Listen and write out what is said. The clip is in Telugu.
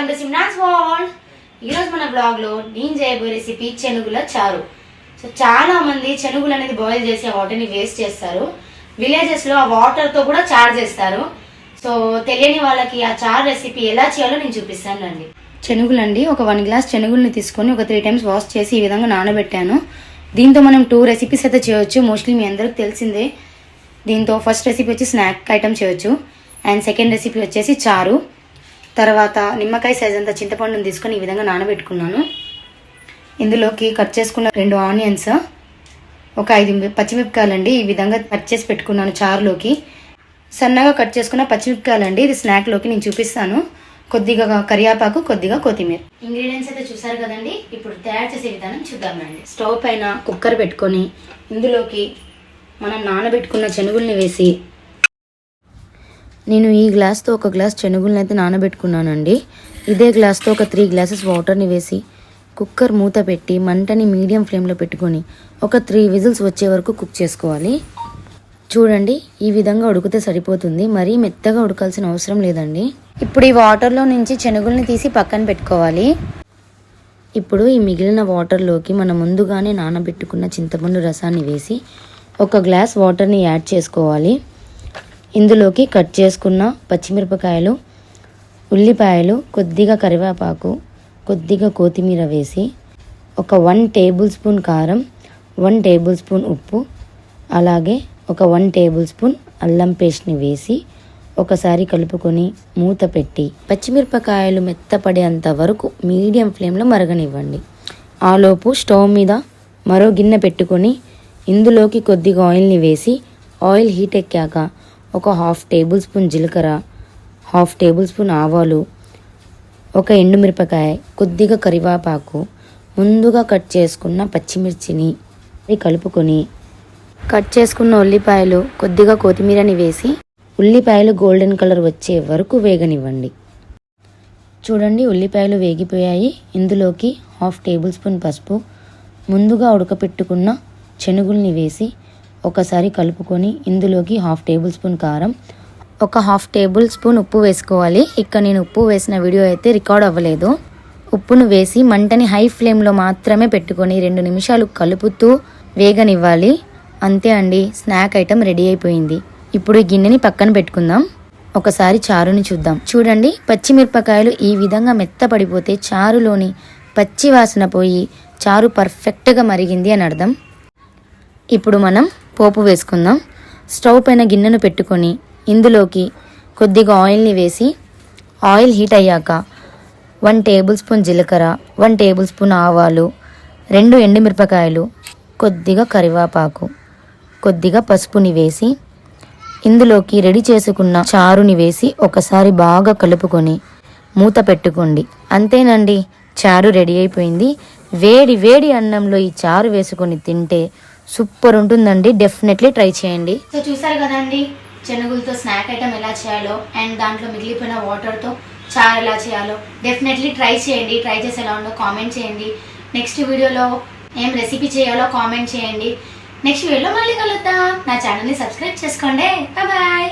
Welcome to సిమ్నాస్ world. ఈరోజు మన బ్లాగ్లో నేను చేయబోయే రెసిపీ చెనుగుల చారు. సో చాలా మంది చెనుగులు అనేది బాయిల్ చేసి ఆ వాటర్ని వేస్ట్ చేస్తారు. విలేజెస్లో ఆ వాటర్తో కూడా చారు చేస్తారు. సో తెలియని వాళ్ళకి ఆ చారు రెసిపీ ఎలా చేయాలో నేను చూపిస్తాను రండి. చెనుగులు అండి, ఒక 1 గ్లాస్ చెనుగుల్ని తీసుకొని ఒక 3 టైమ్స్ వాష్ చేసి ఈ విధంగా నానబెట్టాను. దీంతో మనం 2 రెసిపీస్ అయితే చేయొచ్చు. మోస్ట్లీ మీ అందరికి తెలిసిందే. దీంతో ఫస్ట్ రెసిపీ వచ్చి స్నాక్ ఐటమ్ చేయొచ్చు అండ్ సెకండ్ రెసిపీ వచ్చేసి చారు. తర్వాత నిమ్మకాయ సైజ్ అంతా చింతపండుని తీసుకొని ఈ విధంగా నానబెట్టుకున్నాను. ఇందులోకి కట్ చేసుకున్న 2 ఆనియన్స్, ఒక 5 పచ్చిమిరపకాయలండి ఈ విధంగా కట్ చేసి పెట్టుకున్నాను. చారులోకి సన్నగా కట్ చేసుకున్న పచ్చిమిరపకాయలండి, ఇది స్నాక్లోకి నేను చూపిస్తాను. కొద్దిగా కరివేపాకు, కొద్దిగా కొత్తిమీర. ఇంగ్రీడియంట్స్ అయితే చూసారు కదండి. ఇప్పుడు తయారు చేసే విధానం చూద్దామండి. స్టవ్ పైన కుక్కర్ పెట్టుకొని ఇందులోకి మనం నానబెట్టుకున్న చెనుగుల్ని వేసి, నేను ఈ గ్లాస్తో 1 గ్లాస్ చెనుగుల్ని అయితే నానబెట్టుకున్నానండి. ఇదే గ్లాస్తో ఒక 3 గ్లాసెస్ వాటర్ని వేసి కుక్కర్ మూత పెట్టి మంటని మీడియం ఫ్లేమ్లో పెట్టుకొని ఒక 3 విజిల్స్ వచ్చే వరకు కుక్ చేసుకోవాలి. చూడండి, ఈ విధంగా ఉడికితే సరిపోతుంది. మరీ మెత్తగా ఉడకాల్సిన అవసరం లేదండి. ఇప్పుడు ఈ వాటర్లో నుంచి చెనుగుల్ని తీసి పక్కన పెట్టుకోవాలి. ఇప్పుడు ఈ మిగిలిన వాటర్లోకి మనం ముందుగానే నానబెట్టుకున్న చింతపండు రసాన్ని వేసి 1 గ్లాస్ వాటర్ని యాడ్ చేసుకోవాలి. ఇందులోకి కట్ చేసుకున్న పచ్చిమిరపకాయలు, ఉల్లిపాయలు, కొద్దిగా కరివేపాకు, కొద్దిగా కొత్తిమీర వేసి ఒక 1 టేబుల్ స్పూన్ కారం, 1 టేబుల్ స్పూన్ ఉప్పు, అలాగే ఒక 1 టేబుల్ స్పూన్ అల్లం పేస్ట్ని వేసి ఒకసారి కలుపుకొని మూత పెట్టి పచ్చిమిరపకాయలు మెత్తపడేంత వరకు మీడియం ఫ్లేమ్లో మరగనివ్వండి. ఆలోపు స్టవ్ మీద మరో గిన్నె పెట్టుకొని ఇందులోకి కొద్దిగా ఆయిల్ని వేసి ఆయిల్ హీట్ ఎక్కాక ఒక 1/2 టేబుల్ స్పూన్ జీలకర్ర, 1/2 టేబుల్ స్పూన్ ఆవాలు, ఒక ఎండుమిరపకాయ, కొద్దిగా కరివేపాకు, ముందుగా కట్ చేసుకున్న పచ్చిమిర్చిని కలుపుకొని కట్ చేసుకున్న ఉల్లిపాయలు, కొద్దిగా కొత్తిమీరని వేసి ఉల్లిపాయలు గోల్డెన్ కలర్ వచ్చే వరకు వేగనివ్వండి. చూడండి, ఉల్లిపాయలు వేగిపోయాయి. ఇందులోకి 1/2 టేబుల్ స్పూన్ పసుపు, ముందుగా ఉడకపెట్టుకున్న చెనుగుల్ని వేసి ఒకసారి కలుపుకొని ఇందులోకి 1/2 టేబుల్ స్పూన్ కారం, ఒక 1/2 టేబుల్ స్పూన్ ఉప్పు వేసుకోవాలి. ఇక్కడ నేను ఉప్పు వేసిన వీడియో అయితే రికార్డ్ అవ్వలేదు. ఉప్పును వేసి మంటని హై ఫ్లేమ్లో మాత్రమే పెట్టుకొని 2 నిమిషాలు కలుపుతూ వేగనివ్వాలి. అంతే అండి, స్నాక్ ఐటమ్ రెడీ అయిపోయింది. ఇప్పుడు ఈ గిన్నెని పక్కన పెట్టుకుందాం. ఒకసారి చారుని చూద్దాం. చూడండి, పచ్చిమిరపకాయలు ఈ విధంగా మెత్తపడిపోతే చారులోని పచ్చి వాసన పోయి చారు పర్ఫెక్ట్గా మరిగింది అని అర్థం. ఇప్పుడు మనం పోపు వేసుకుందాం. స్టవ్ పైన గిన్నెను పెట్టుకొని ఇందులోకి కొద్దిగా ఆయిల్ని వేసి ఆయిల్ హీట్ అయ్యాక 1 టేబుల్ స్పూన్ జీలకర్ర, 1 టేబుల్ స్పూన్ ఆవాలు, 2 ఎండుమిరపకాయలు, కొద్దిగా కరివేపాకు, కొద్దిగా పసుపుని వేసి ఇందులోకి రెడీ చేసుకున్న చారుని వేసి ఒకసారి బాగా కలుపుకొని మూత పెట్టుకోండి. అంతేనండి, చారు రెడీ అయిపోయింది. వేడి వేడి అన్నంలో ఈ చారు వేసుకొని తింటే సూపర్ ఉంటుందండి. డెఫినెట్లీ ట్రై చేయండి. సో చూసారు కదండి, చెనుగులతో స్నాక్ ఐటమ్ ఎలా చేయాలో అండ్ దాంట్లో మిగిలిపోయిన వాటర్తో చారు ఎలా చేయాలో. డెఫినెట్లీ ట్రై చేయండి. ట్రై చేసి ఎలా ఉందో కామెంట్ చేయండి. నెక్స్ట్ వీడియోలో ఏం రెసిపీ చేయాలో కామెంట్ చేయండి. నెక్స్ట్ వీడియోలో మళ్ళీ కలుద్దాం. నా ఛానల్ని సబ్స్క్రైబ్ చేసుకోండి. బాయ్.